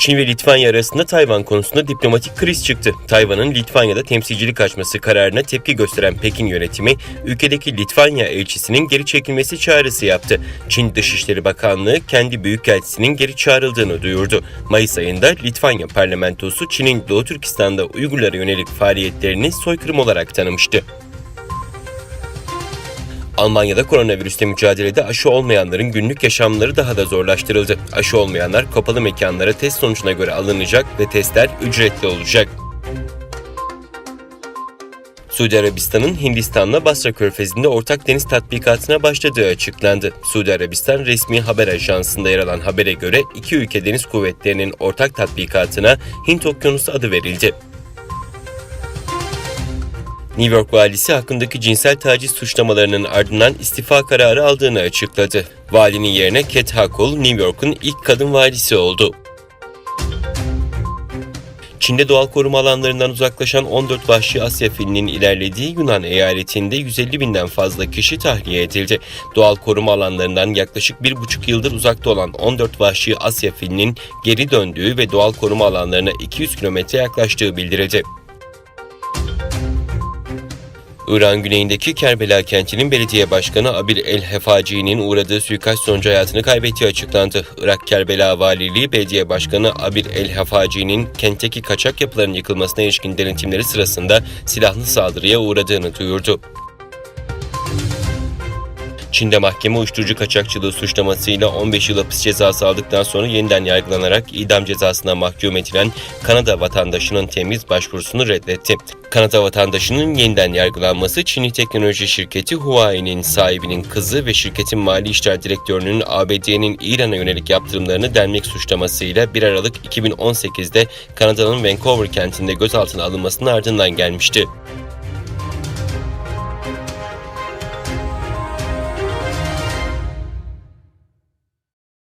Çin ve Litvanya arasında Tayvan konusunda diplomatik kriz çıktı. Tayvan'ın Litvanya'da temsilcilik açması kararına tepki gösteren Pekin yönetimi, ülkedeki Litvanya elçisinin geri çekilmesi çağrısı yaptı. Çin Dışişleri Bakanlığı kendi büyükelçisinin geri çağrıldığını duyurdu. Mayıs ayında Litvanya parlamentosu Çin'in Doğu Türkistan'da Uygurlara yönelik faaliyetlerini soykırım olarak tanımıştı. Almanya'da koronavirüsle mücadelede aşı olmayanların günlük yaşamları daha da zorlaştırıldı. Aşı olmayanlar kapalı mekanlara test sonucuna göre alınacak ve testler ücretli olacak. Suudi Arabistan'ın Hindistan'la Basra Körfezi'nde ortak deniz tatbikatına başladığı açıklandı. Suudi Arabistan resmi haber ajansında yer alan habere göre iki ülke deniz kuvvetlerinin ortak tatbikatına Hint Okyanusu adı verildi. New York valisi hakkındaki cinsel taciz suçlamalarının ardından istifa kararı aldığını açıkladı. Valinin yerine Kat Hochul, New York'un ilk kadın valisi oldu. Çin'de doğal koruma alanlarından uzaklaşan 14 vahşi Asya filinin ilerlediği Yunan eyaletinde 150 binden fazla kişi tahliye edildi. Doğal koruma alanlarından yaklaşık 1,5 yıldır uzakta olan 14 vahşi Asya filinin geri döndüğü ve doğal koruma alanlarına 200 kilometre yaklaştığı bildirildi. İran güneyindeki Kerbela kentinin belediye başkanı Abir el-Hefaci'nin uğradığı suikast sonucu hayatını kaybettiği açıklandı. Irak Kerbela Valiliği belediye başkanı Abir el-Hefaci'nin kentteki kaçak yapıların yıkılmasına ilişkin denetimleri sırasında silahlı saldırıya uğradığını duyurdu. Çin'de mahkeme uyuşturucu kaçakçılığı suçlamasıyla 15 yıl hapis cezası aldıktan sonra yeniden yargılanarak idam cezasına mahkum edilen Kanada vatandaşının temiz başvurusunu reddetti. Kanada vatandaşının yeniden yargılanması Çinli teknoloji şirketi Huawei'nin sahibinin kızı ve şirketin mali işler direktörünün ABD'nin İran'a yönelik yaptırımlarını delmek suçlamasıyla 1 Aralık 2018'de Kanada'nın Vancouver kentinde gözaltına alınmasının ardından gelmişti.